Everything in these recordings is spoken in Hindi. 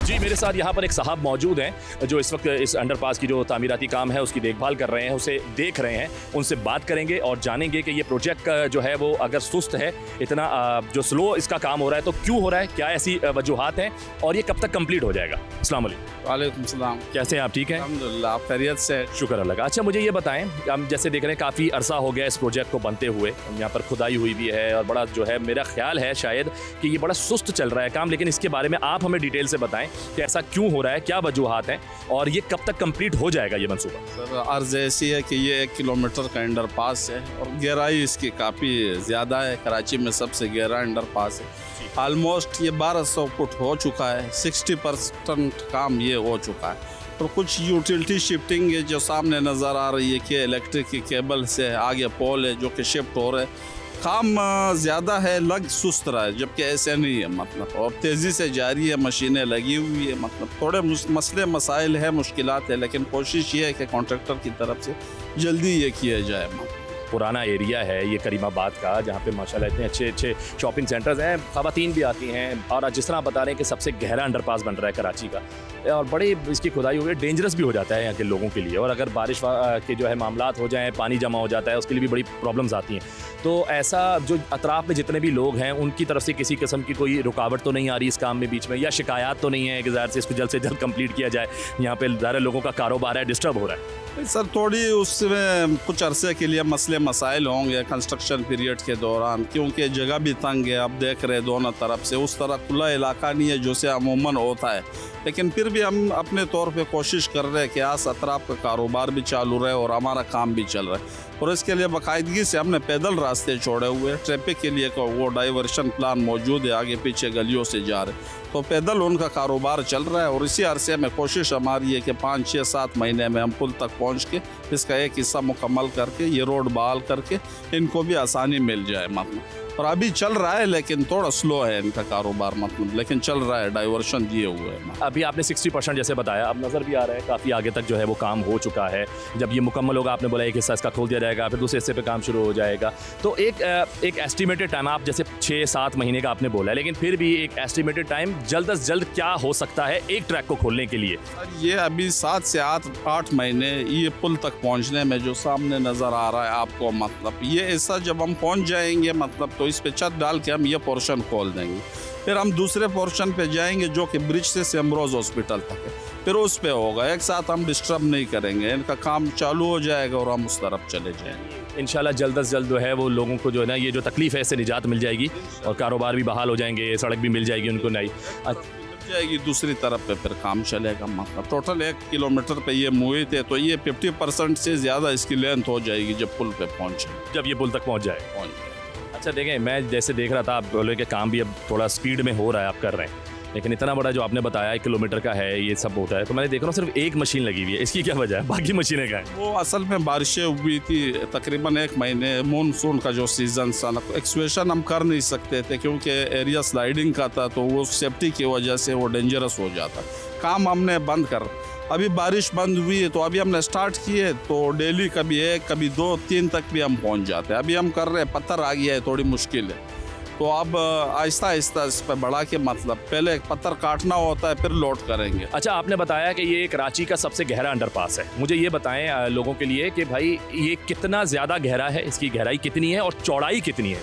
जी, मेरे साथ यहाँ पर एक साहब मौजूद हैं जो इस वक्त इस अंडरपास की जो तामीराती काम है उसकी देखभाल कर रहे हैं, उसे देख रहे हैं। उनसे बात करेंगे और जानेंगे कि ये प्रोजेक्ट जो है वो अगर सुस्त है, इतना जो स्लो इसका काम हो रहा है तो क्यों हो रहा है, क्या ऐसी वजूहात हैं और ये कब तक कंप्लीट हो जाएगा। अस्सलाम वालेकुम। वालेकुम सलाम। कैसे हैं आप, ठीक हैं? अल्हम्दुलिल्लाह, आप खैरियत से? शुक्र अल्लाह का। अच्छा, मुझे ये बताएं, हम जैसे देख रहे हैं काफ़ी अरसा हो गया इस प्रोजेक्ट को बनते हुए, यहाँ पर खुदाई हुई भी है और बड़ा जो है मेरा ख्याल है शायद कि ये बड़ा सुस्त चल रहा है काम, लेकिन इसके बारे में आप हमें डिटेल से बताएं कि ऐसा क्यों हो रहा है, क्या वजूहात हैं और ये कब तक कंप्लीट हो जाएगा ये मनसूबा। सर, अर्ज़ ऐसी है कि ये 1 किलोमीटर का अंडरपास है और गहराई इसकी काफ़ी ज़्यादा है। कराची में सबसे गहरा अंडरपास है। ऑलमोस्ट ये 1200 फुट हो चुका है, 60% काम ये हो चुका है। तो कुछ यूटिलिटी शिफ्टिंग है जो सामने नज़र आ रही है कि इलेक्ट्रिक की केबल से आगे पोल है जो कि शिफ्ट हो रहे हैं। काम ज़्यादा है, लग सुस्त रहा है, जबकि ऐसे नहीं है मतलब, और तेज़ी से जारी है, मशीनें लगी हुई है। मतलब थोड़े मसले मसाइल है, मुश्किलात है, लेकिन कोशिश ये है कि कॉन्ट्रैक्टर की तरफ से जल्दी ये किया जाए। पुराना एरिया है ये करीमाबाद का, जहाँ पे माशाल्लाह इतने अच्छे अच्छे शॉपिंग सेंटर्स हैं, ख़वातीन भी आती हैं, और जिस तरह आप बता रहे हैं कि सबसे गहरा अंडरपास बन रहा है कराची का, और बड़ी इसकी खुदाई हुई है, डेंजरस भी हो जाता है यहाँ के लोगों के लिए, और अगर बारिश के जो है मामलात हो जाएँ, पानी जमा हो जाता है, उसके लिए भी बड़ी प्रॉब्लम्स आती हैं। तो ऐसा जो अतराफ़ में जितने भी लोग हैं उनकी तरफ से किसी किस्म की कोई रुकावट तो नहीं आ रही इस काम में बीच में, या शिकायत तो नहीं है कि ज़ाहिर से इसको जल्द से जल्द कंप्लीट किया जाए, यहाँ पे ज़्यादा लोगों का कारोबार है, डिस्टर्ब हो रहा है। सर, थोड़ी उसमें कुछ अरसे के लिए मसले मसाइल होंगे कंस्ट्रक्शन पीरियड के दौरान, क्योंकि जगह भी तंग है। आप देख रहे हैं दोनों तरफ से, उस तरह खुला इलाका नहीं है जैसे अमूमन होता है, लेकिन फिर भी हम अपने तौर पे कोशिश कर रहे हैं कि आस अतराफ का कारोबार भी चालू रहे और हमारा काम भी चल रहा है। और इसके लिए बाकायदगी से हमने पैदल रास्ते छोड़े हुए हैं। ट्रैफिक के लिए वो डाइवर्शन प्लान मौजूद है, आगे पीछे गलियों से जा रहे, तो पैदल उनका कारोबार चल रहा है। और इसी अरसे में कोशिश हमारी है कि 5, 6, 7 महीने में हम पुल तक पहुंच के इसका एक हिस्सा मुकम्मल करके ये रोड बहाल करके इनको भी आसानी मिल जाए मतलब। और अभी चल रहा है, लेकिन थोड़ा स्लो है इनका कारोबार मतलब, लेकिन चल रहा है, डाइवर्शन दिए हुए हैं। अभी आपने 60% जैसे बताया, अब नज़र भी आ रहा है काफ़ी आगे तक जो है वो काम हो चुका है। जब ये मुकम्मल होगा, आपने बोला एक हिस्सा इसका खोल दिया जाएगा, फिर दूसरे हिस्से पे काम शुरू हो जाएगा। तो एक एस्टिमेटेड टाइम, आप जैसे 6-7 महीने का आपने बोला है, लेकिन फिर भी एक एस्टिमेटेड टाइम जल्द से जल्द क्या हो सकता है एक ट्रैक को खोलने के लिए? ये अभी 7 से 8 महीने ये पुल तक पहुँचने में जो सामने नज़र आ रहा है आपको, मतलब ये ऐसा जब हम पहुँच जाएंगे मतलब, तो इस पे छत डाल के हम ये पोर्शन खोल देंगे। फिर हम दूसरे पोर्शन पे जाएंगे जो कि ब्रिज से सेमरोज हॉस्पिटल तक है, फिर उस पे होगा। एक साथ हम डिस्टर्ब नहीं करेंगे, इनका काम चालू हो जाएगा और हम उस तरफ चले जाएंगे। इंशाल्लाह जल्द से जल्द जो है वो लोगों को जो है ना ये जो तकलीफ है इससे निजात मिल जाएगी और कारोबार भी बहाल हो जाएंगे, सड़क भी मिल जाएगी उनको नई जाएगी, दूसरी तरफ पे फिर काम चलेगा। मतलब टोटल 1 किलोमीटर पे ये मुहित है, तो ये 50% से ज़्यादा इसकी लेंथ हो जाएगी जब पुल पे पहुँचे, जब ये पुल तक पहुँच जाए। अच्छा देखें, मैं जैसे देख रहा था आप बोले कि काम भी अब थोड़ा स्पीड में हो रहा है, आप कर रहे हैं, लेकिन इतना बड़ा जो आपने बताया 1 किलोमीटर का है, ये सब होता है, तो मैंने देख रहा हूँ सिर्फ एक मशीन लगी हुई है, इसकी क्या वजह है? बाकी मशीनें क्या है? वो असल में बारिशें हुई थी तकरीबन 1 महीने, मानसून का जो सीज़न था, एक्सवेशन हम कर नहीं सकते थे क्योंकि एरिया स्लाइडिंग का था, तो वो सेफ्टी की वजह से वो डेंजरस हो जाता। काम हमने बंद कर, अभी बारिश बंद हुई है तो अभी हमने स्टार्ट किए, तो डेली कभी 1, कभी 2, 3 तक भी हम पहुंच जाते हैं। अभी हम कर रहे हैं, पत्थर आ गया है, थोड़ी मुश्किल है, तो अब आहिस्ता आहिस्ता इस पर बढ़ा के, मतलब पहले पत्थर काटना होता है फिर लोड करेंगे। अच्छा, आपने बताया कि ये कराची का सबसे गहरा अंडरपास है, मुझे ये बताएं लोगों के लिए कि भाई ये कितना ज़्यादा गहरा है, इसकी गहराई कितनी है और चौड़ाई कितनी है?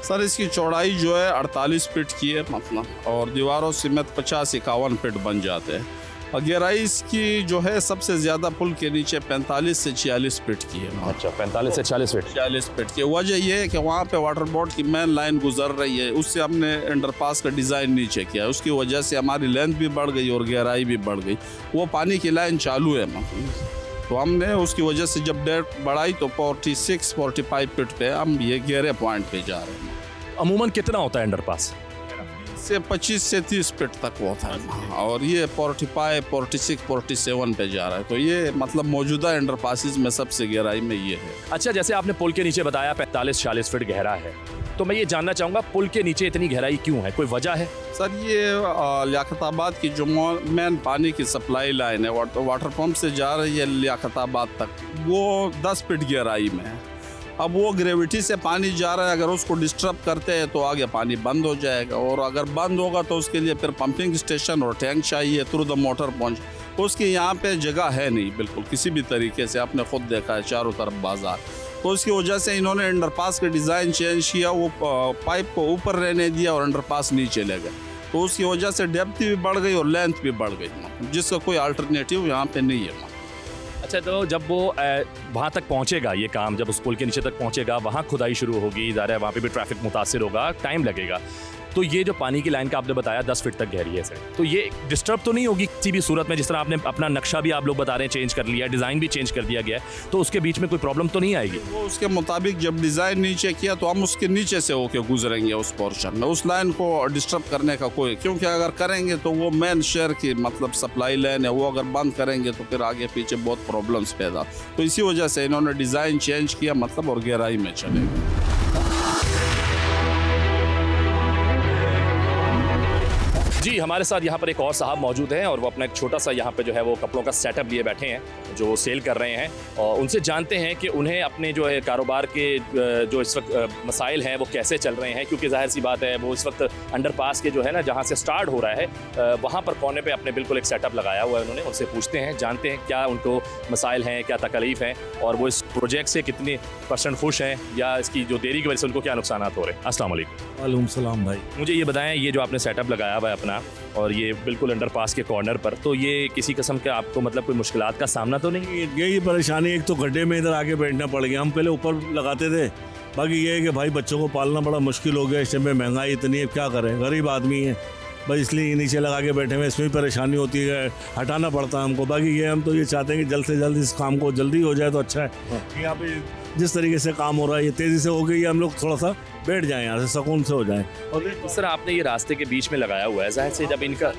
सर, इसकी चौड़ाई जो है 48 फीट की है मतलब, और दीवारों समेत 50-51 फीट बन जाते हैं। और गहराई इसकी जो है सबसे ज़्यादा पुल के नीचे 45 से 46 फीट की है। अच्छा, 45 से 40 फीट? 40 फीट की। वजह यह है कि वहाँ पे वाटर बोर्ड की मेन लाइन गुजर रही है, उससे हमने अंडरपास का डिज़ाइन नीचे किया है, उसकी वजह से हमारी लेंथ भी बढ़ गई और गहराई भी बढ़ गई। वो पानी की लाइन चालू है, तो हमने उसकी वजह से जब डेप्थ बढ़ाई तो 46-45 फीट पे हम ये गहरे पॉइंट पे जा रहे हैं। अमूमन कितना होता है अंडरपास? से 25 से 30 फीट तक होता है, और ये 45, 46, 47 पे जा रहा है, तो ये मतलब मौजूदा अंडरपासिस में सबसे गहराई में ये है। अच्छा, जैसे आपने पुल के नीचे बताया 45-40 फीट गहरा है, तो मैं ये जानना चाहूँगा पुल के नीचे इतनी गहराई क्यों है, कोई वजह है? सर, ये लियाकताबाद की जो मेन पानी की सप्लाई लाइन है, वाटर पंप से जा रही है लियाकताबाद तक, वो 10 फीट गहराई में है। अब वो ग्रेविटी से पानी जा रहा है, अगर उसको डिस्टर्ब करते हैं तो आगे पानी बंद हो जाएगा, और अगर बंद होगा तो उसके लिए फिर पंपिंग स्टेशन और टैंक चाहिए थ्रू द मोटर पहुँच। उसकी यहाँ पे जगह है नहीं बिल्कुल किसी भी तरीके से, आपने खुद देखा है चारों तरफ बाजार। तो इसकी वजह से इन्होंने अंडरपास का डिज़ाइन चेंज किया, वो पाइप को ऊपर रहने दिया और अंडरपास नीचे ले गए। तो उसकी वजह से डेप्थ भी बढ़ गई और लेंथ भी बढ़ गई, जिसका कोई अल्टरनेटिव यहाँ पे नहीं है। अच्छा, तो जब वो वहाँ तक पहुँचेगा ये काम, जब उस पुल के नीचे तक पहुँचेगा, वहाँ खुदाई शुरू होगी, ज़ाहिर है वहाँ पे भी ट्रैफिक मुतासिर होगा, टाइम लगेगा। तो ये जो पानी की लाइन का आपने बताया 10 फीट तक गहरी है सर, तो ये डिस्टर्ब तो नहीं होगी किसी भी सूरत में? जिस तरह आपने अपना नक्शा भी आप लोग बता रहे हैं चेंज कर लिया, डिज़ाइन भी चेंज कर दिया गया है, तो उसके बीच में कोई प्रॉब्लम तो नहीं आएगी? वो उसके मुताबिक जब डिज़ाइन नीचे किया तो हम उसके नीचे से होके गुजरेंगे उस पोर्शन में, उस लाइन को डिस्टर्ब करने का कोई, क्योंकि अगर करेंगे तो वो मेन शहर की मतलब सप्लाई लाइन है, वो अगर बंद करेंगे तो फिर आगे पीछे बहुत प्रॉब्लम्स पैदा। तो इसी वजह से इन्होंने डिज़ाइन चेंज किया मतलब, और गहराई में चलेगा। जी, हमारे साथ यहाँ पर एक और साहब मौजूद हैं और वो अपना एक छोटा सा यहाँ पे जो है वो कपड़ों का सेटअप लिए बैठे हैं, जो सेल कर रहे हैं, और उनसे जानते हैं कि उन्हें अपने जो है कारोबार के जो इस वक्त मसाइल हैं वो कैसे चल रहे हैं, क्योंकि जाहिर सी बात है वो इस वक्त अंडरपास के जो है ना जहाँ से स्टार्ट हो रहा है वहाँ पर कोने पे अपने बिल्कुल एक सेटअप लगाया हुआ है उन्होंने। उनसे पूछते हैं, जानते हैं क्या उनको मसाइल हैं, क्या तकलीफ़ हैं, और वो इस प्रोजेक्ट से कितने % खुश हैं, या इसकी जो देरी की वजह से उनको क्या नुकसान हो रहे हैं। अस्सलाम वालेकुम। वालेकुम सलाम भाई। मुझे ये बताएं, ये जो आपने सेटअप लगाया हुआ है अपना, और ये बिल्कुल अंडरपास के कॉर्नर पर, तो ये किसी किस्म के आपको मतलब कोई मुश्किलात का सामना तो नहीं? यही परेशानी, एक तो गड्ढे में इधर आके बैठना पड़ गया, हम पहले ऊपर लगाते थे, बाकी ये है कि भाई बच्चों को पालना बड़ा मुश्किल हो गया, इस टाइम में महंगाई इतनी है, क्या करें, गरीब आदमी है, बस इसलिए नीचे लगा के बैठे हुए, इसमें भी परेशानी होती है, हटाना पड़ता है हमको। बाकी ये हम तो ये चाहते हैं कि जल्द से जल्द इस काम को जल्दी हो जाए तो अच्छा है। यहाँ पे जिस तरीके से काम हो रहा है ये तेज़ी से हो गई है, हम लोग थोड़ा सा बैठ जाएँ यहाँ से, सुकून से हो जाएँ। और इस तरह आपने ये रास्ते के बीच में लगाया हुआ है, जाहिर से जब इनका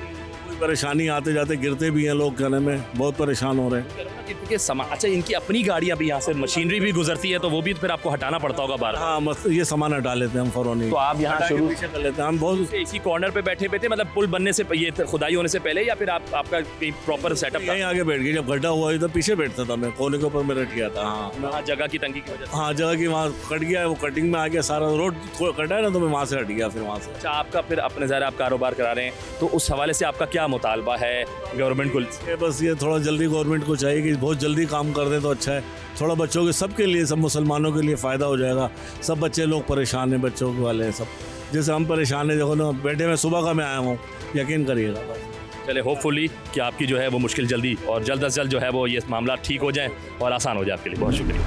परेशानी, आते जाते गिरते भी हैं लोग, कहने में बहुत परेशान हो रहे हैं। क्योंकि अच्छा, इनकी अपनी गाड़ियाँ भी यहाँ से मशीनरी भी गुजरती है, तो वो भी फिर आपको हटाना पड़ता होगा बार? हाँ, ये सामान हटा लेते हैं हम फ़ौरन। तो आप यहाँ शुरू कर लेते हैं हम, बहुत इसी कॉर्नर पे बैठे थे, मतलब पुल बनने से ये खुदाई होने से पहले, या फिर आपका प्रॉपर सेटअप? यहीं आगे बैठ गए, जब गड्ढा हुआ तो पीछे बैठता था मैं, कोने के ऊपर में रट गया था। हाँ, जगह की तंगी की वजह से? हाँ, जगह की वहाँ कट गया है, वो कटिंग में आ गया, सारा रोड कटा है ना, तो मैं वहाँ से हट गया फिर वहाँ से। अच्छा, आपका फिर अपने ज़रा आप कारोबार करा रहे हैं, तो उस हवाले से आपका क्या मुतालबा है गवर्नमेंट को? बस ये थोड़ा जल्दी गवर्नमेंट को चाहिए कि बहुत जल्दी काम कर दे तो अच्छा है, थोड़ा बच्चों के सबके लिए, सब मुसलमानों के लिए फ़ायदा हो जाएगा। सब बच्चे लोग परेशान हैं, बच्चों के वाले हैं सब, जैसे हम परेशान हैं, देखो ना बैठे में सुबह का मैं आया हूँ, यकीन करिएगा। बस चले, होपफुली कि आपकी जो है वो मुश्किल जल्दी और जल्द अज जल्द जो है वो ये मामला ठीक हो जाए और आसान हो जाए आपके लिए। बहुत शुक्रिया।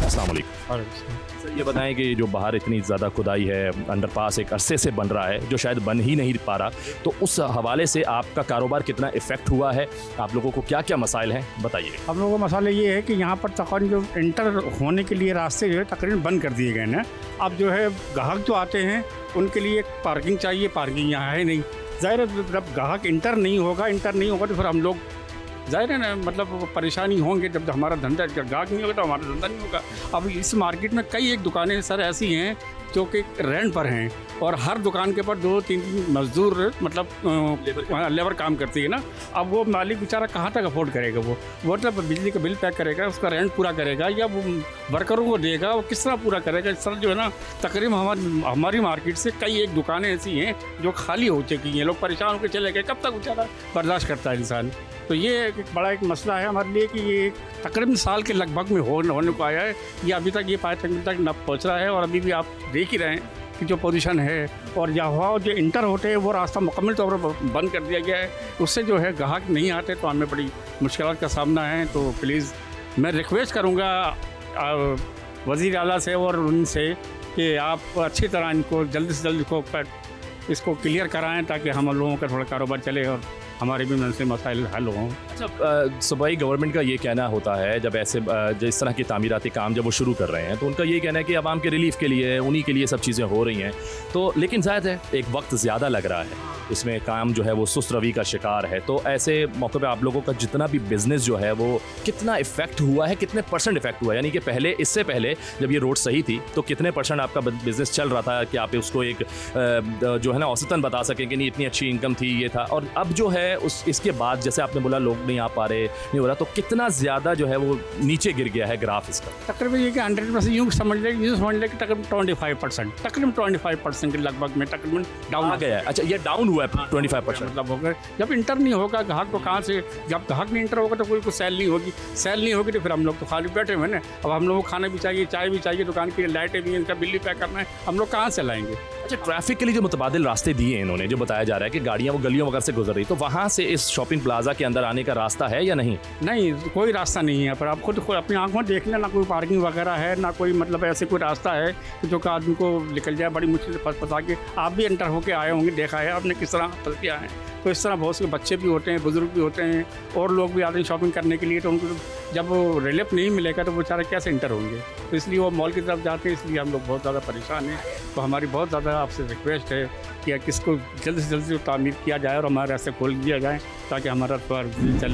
अस्सलाम वालेकुम। सर, ये बताएं कि जो बाहर इतनी ज़्यादा खुदाई है, अंडरपास एक अरसे से बन रहा है जो शायद बन ही नहीं पा रहा, तो उस हवाले से आपका कारोबार कितना इफ़ेक्ट हुआ है, आप लोगों को क्या क्या मसाइल हैं बताइए। हम लोगों का मसाला ये है कि यहाँ पर तकरीबन जो इंटर होने के लिए रास्ते जो है तकरीबन बंद कर दिए गए हैं। अब जो है ग्राहक जो आते हैं उनके लिए पार्किंग चाहिए, पार्किंग यहाँ है नहीं। ज़ाहिर है जब ग्राहक इंटर नहीं होगा तो फिर हम लोग ज़ाहिर है ना मतलब परेशानी होंगे, जब हमारा धंधा ग्राहक नहीं होगा तो हमारा धंधा नहीं होगा। अब इस मार्केट में कई एक दुकानें सर ऐसी हैं जो कि रेंट पर हैं, और हर दुकान के ऊपर 2-3 मजदूर मतलब लेबर काम करती है ना। अब वो मालिक बेचारा कहाँ तक अफोर्ड करेगा, वो मतलब बिजली का बिल पे करेगा, उसका रेंट पूरा करेगा, या वो वर्करों को देगा, वो किस तरह पूरा करेगा। इस तरह जो है ना तकरीबन हमारी मार्केट से कई एक दुकानें ऐसी हैं जो खाली हो चुकी हैं, लोग परेशान होकर चले गए, कब तक बेचारा बर्दाश्त करता है इंसान। तो ये एक बड़ा एक मसला है हमारे लिए कि ये तकरीबन साल के लगभग में होने को आया है, ये अभी तक ये पाए तक न पहुँच रहा है। और अभी भी आप देख ही रहे हैं कि जो पोजीशन है, और यहाँ जो इंटर होते हैं वो रास्ता मुकम्मल तौर पर बंद कर दिया गया है, उससे जो है ग्राहक नहीं आते, तो हमें बड़ी मुश्किलात का सामना है। तो प्लीज़ मैं रिक्वेस्ट करूँगा वज़ीर आला से और उनसे कि आप अच्छी तरह इनको जल्द से जल्द इसको क्लियर कराएँ, ताकि हम लोगों का थोड़ा कारोबार चले और हमारे भी मन से मसाइल हल हों। अच्छा, सूबाई गवर्नमेंट का ये कहना होता है जब ऐसे इस तरह के तामीराती काम जब वो शुरू कर रहे हैं, तो उनका ये कहना है कि आवाम के रिलीफ के लिए, उन्हीं के लिए सब चीज़ें हो रही हैं, तो लेकिन शायद है एक वक्त ज़्यादा लग रहा है, इसमें काम जो है वो सुस्त रवि का शिकार है। तो ऐसे मौके पे आप लोगों का जितना भी बिज़नेस जो है वो कितना इफ़ेक्ट हुआ है, कितने % इफ़ेक्ट हुआ है, यानी कि पहले, इससे पहले जब ये रोड सही थी तो कितने % आपका बिज़नेस चल रहा था कि आप उसको एक जो है ना औसतन बता सकें कि नहीं इतनी अच्छी इनकम थी, ये था, और अब जो है है उस इसके बाद जैसे आपने बोला लोग नहीं आ पा रहे, नहीं हो रहा, तो कितना ज़्यादा जो है वो नीचे गिर गया है ग्राफ इसका? तकरीबन ये कि 100% यूँ समझ ले कि तकरीबन 25% के लगभग में तकरीबन डाउन आ गया है। अच्छा, ये डाउन हुआ है 25%। मतलब होगा जब इंटर नहीं होगा ग्राहक तो कहाँ से, जब ग्राहक नहीं इंटर होगा तो कोई सेल नहीं होगी, सेल नहीं होगी तो फिर हम लोग तो खाली बैठे हुए ना। अब हम लोग को खाना भी चाहिए, चाय भी चाहिए, दुकान की लाइटें भी, इनका बिल भी पे करना है, हम लोग कहाँ से लाएंगे? अच्छा, ट्रैफिक के लिए जो मुतबादिल रास्ते दिए हैं इन्होंने, जो बताया जा रहा है कि गाड़ियाँ वो गलियों वगैरह से गुजर रही, तो वहाँ से इस शॉपिंग प्लाजा के अंदर आने का रास्ता है या नहीं? नहीं, कोई रास्ता नहीं है यहाँ पर। आप खुद अपनी आंखों में देख लें, ना कोई पार्किंग वगैरह है, ना कोई मतलब ऐसे कोई रास्ता है कि जो आदमी को निकल जाए बड़ी मुश्किल से फंसा के। आप भी एंटर होके आए होंगे, देखा है आपने किस तरह फंस के आए हैं। तो इस तरह बहुत से बच्चे भी होते हैं, बुजुर्ग भी होते हैं, और लोग भी आते हैं शॉपिंग करने के लिए। तो उनको जब वो रिलीफ नहीं मिलेगा तो बेचारे कैसे इंटर होंगे? तो इसलिए वो मॉल की तरफ जाते हैं, इसलिए हम लोग बहुत ज़्यादा परेशान हैं। तो हमारी बहुत ज़्यादा आपसे रिक्वेस्ट है कि किसको जल्द से जल्द तामीर किया जाए और हमारे रास्ते खोल दिया जाए ताकि हमारा चले।